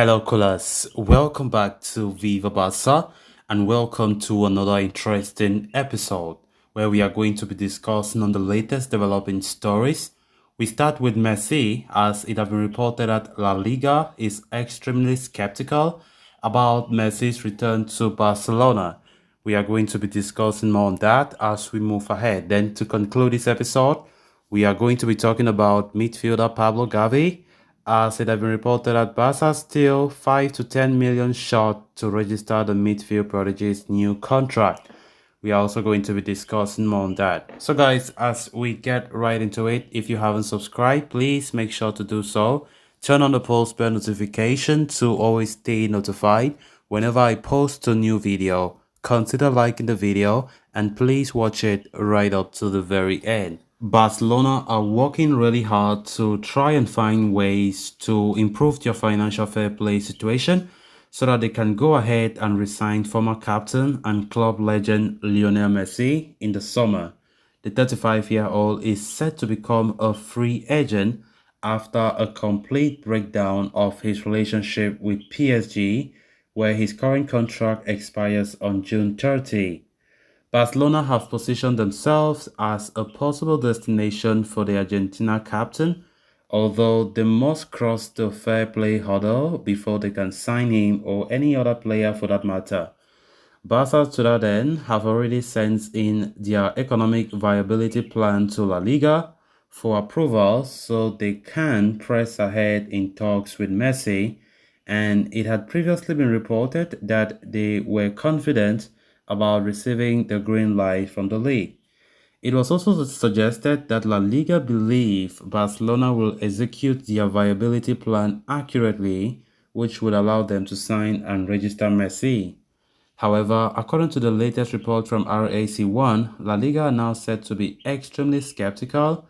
Hello, Colas. Welcome back to Viva Barca and welcome to another interesting episode where we are going to be discussing on the latest developing stories. We start with Messi as it has been reported that La Liga is extremely skeptical about Messi's return to Barcelona. We are going to be discussing more on that as we move ahead. Then to conclude this episode, we are going to be talking about midfielder Pablo Gavi as it has been reported that Barca still 5 to 10 million short to register the midfield prodigy's new contract. We are also going to be discussing more on that. So guys, as we get right into it, if you haven't subscribed, please make sure to do so. Turn on the post bell notification to always stay notified whenever I post a new video. Consider liking the video and please watch it right up to the very end. Barcelona are working really hard to try and find ways to improve their financial fair play situation so that they can go ahead and resign former captain and club legend Lionel Messi in the summer. The 35-year-old is set to become a free agent after a complete breakdown of his relationship with PSG, where his current contract expires on June 30. Barcelona have positioned themselves as a possible destination for the Argentina captain, although they must cross the fair play hurdle before they can sign him or any other player for that matter. Barca to that end have already sent in their economic viability plan to La Liga for approval so they can press ahead in talks with Messi, and it had previously been reported that they were confident about receiving the green light from the league. It was also suggested that La Liga believe Barcelona will execute their viability plan accurately, which would allow them to sign and register Messi. However, according to the latest report from RAC1, La Liga are now said to be extremely skeptical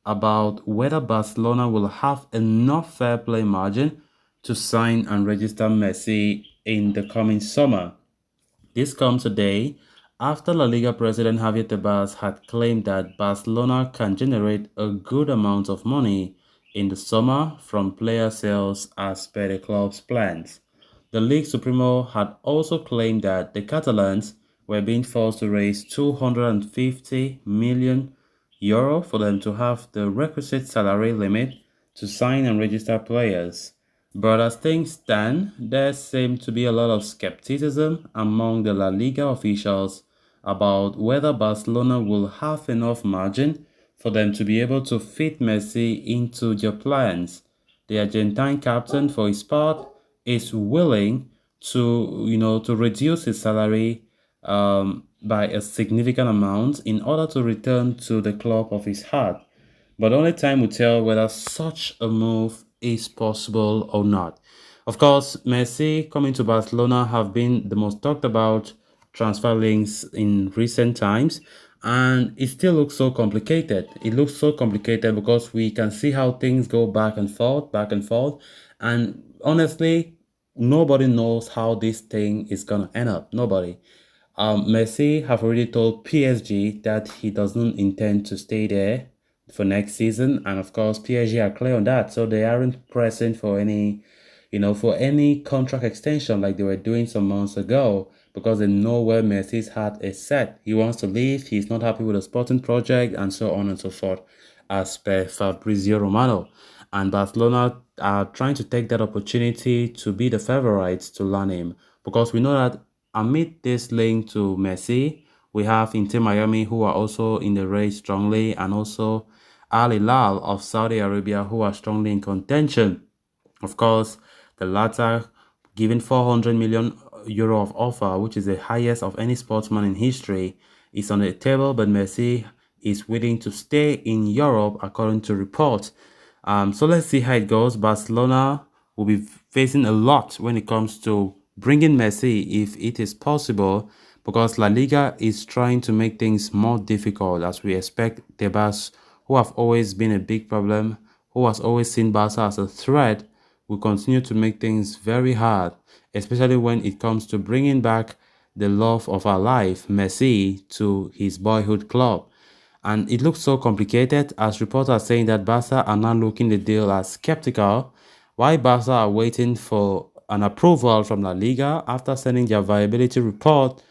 about whether Barcelona will have enough fair play margin to sign and register Messi in the coming summer. This comes a day after La Liga president Javier Tebas had claimed that Barcelona can generate a good amount of money in the summer from player sales as per the club's plans. The League Supremo had also claimed that the Catalans were being forced to raise 250 million euro for them to have the requisite salary limit to sign and register players. But as things stand, there seems to be a lot of skepticism among the La Liga officials about whether Barcelona will have enough margin for them to be able to fit Messi into their plans. The Argentine captain, for his part, is willing to reduce his salary by a significant amount in order to return to the club of his heart. But only time will tell whether such a move is possible or not. Of course, Messi coming to Barcelona have been the most talked about transfer links in recent times, and it still looks so complicated. It looks so complicated because we can see how things go back and forth, and honestly, nobody knows how this thing is gonna end up. Nobody. Messi have already told PSG that he doesn't intend to stay there for next season, and of course PSG are clear on that, so they aren't pressing for any contract extension like they were doing some months ago because they know where Messi's heart is set. He wants to leave. He's not happy with the sporting project and so on and so forth, as per Fabrizio Romano. And Barcelona are trying to take that opportunity to be the favorites to land him because we know that amid this link to Messi, we have Inter Miami who are also in the race strongly, and also Al Hilal of Saudi Arabia who are strongly in contention. Of course, the latter giving 400 million euro of offer, which is the highest of any sportsman in history, is on the table, but Messi is willing to stay in Europe according to reports. So let's see how it goes. Barcelona will be facing a lot when it comes to bringing Messi if it is possible, because La Liga is trying to make things more difficult as we expect Tebas, who have always been a big problem, who has always seen Barca as a threat, will continue to make things very hard, especially when it comes to bringing back the love of our life, Messi, to his boyhood club. And it looks so complicated as reports are saying that Barca are now looking the deal as skeptical, while Barca are waiting for an approval from La Liga after sending their viability report.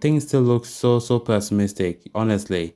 Things still look so pessimistic, honestly,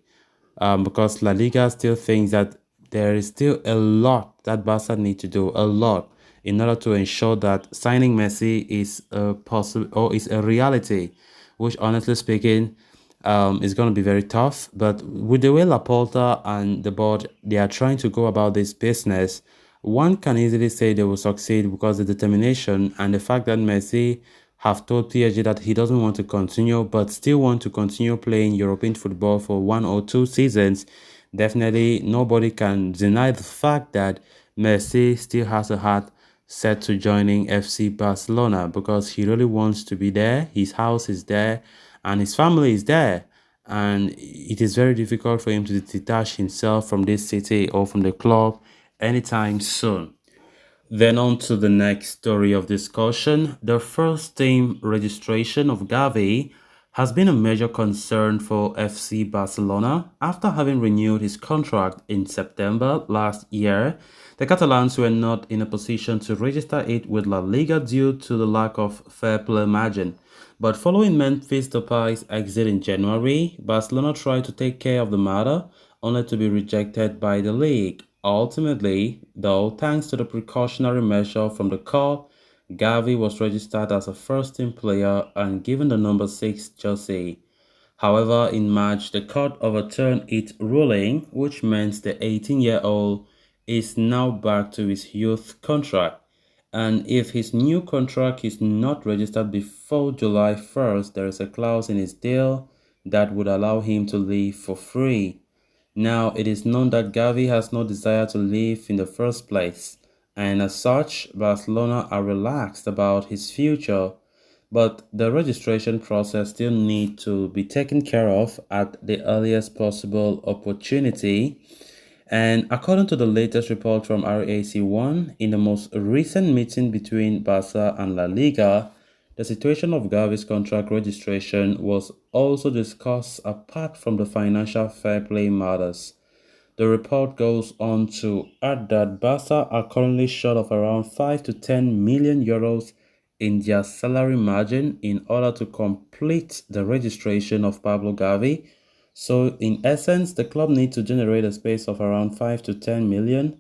because La Liga still thinks that there is still a lot that Barca need to do, a lot, in order to ensure that signing Messi is a possible or is a reality, which, honestly speaking, is going to be very tough. But with the way Laporta and the board they are trying to go about this business, one can easily say they will succeed because the determination and the fact that Messi have told PSG that he doesn't want to continue but still want to continue playing European football for 1 or 2 seasons. Definitely nobody can deny the fact that Messi still has a heart set to joining FC Barcelona because he really wants to be there. His house is there and his family is there. And it is very difficult for him to detach himself from this city or from the club anytime soon. Then on to the next story of discussion. The first team registration of Gavi has been a major concern for FC Barcelona after having renewed his contract in September last year. The Catalans were not in a position to register it with La Liga due to the lack of fair play margin. But following Memphis Depay's exit in January, Barcelona tried to take care of the matter, only to be rejected by the league. Ultimately, though, thanks to the precautionary measure from the court, Gavi was registered as a first-team player and given the number 6 jersey. However, in March, the court overturned its ruling, which means the 18-year-old is now back to his youth contract. And if his new contract is not registered before July 1st, there is a clause in his deal that would allow him to leave for free. Now, it is known that Gavi has no desire to leave in the first place, and as such, Barcelona are relaxed about his future, but the registration process still needs to be taken care of at the earliest possible opportunity. And according to the latest report from RAC1, in the most recent meeting between Barca and La Liga, the situation of Gavi's contract registration was also discussed apart from the financial fair play matters. The report goes on to add that Barca are currently short of around 5 to 10 million euros in their salary margin in order to complete the registration of Pablo Gavi. So in essence, the club needs to generate a space of around 5 to 10 million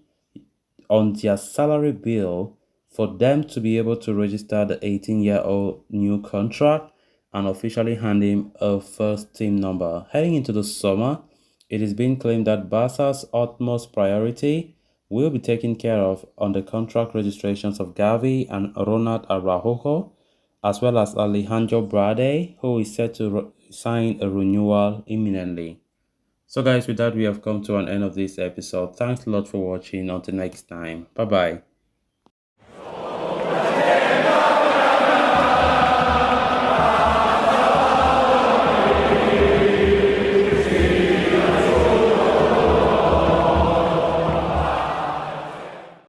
on their salary bill for them to be able to register the 18-year-old new contract and officially hand him a first team number. Heading into the summer, it is being claimed that Barca's utmost priority will be taken care of on the contract registrations of Gavi and Ronald Araujo, as well as Alejandro Brade, who is set to sign a renewal imminently. So guys, with that, we have come to an end of this episode. Thanks a lot for watching. Until next time. Bye bye.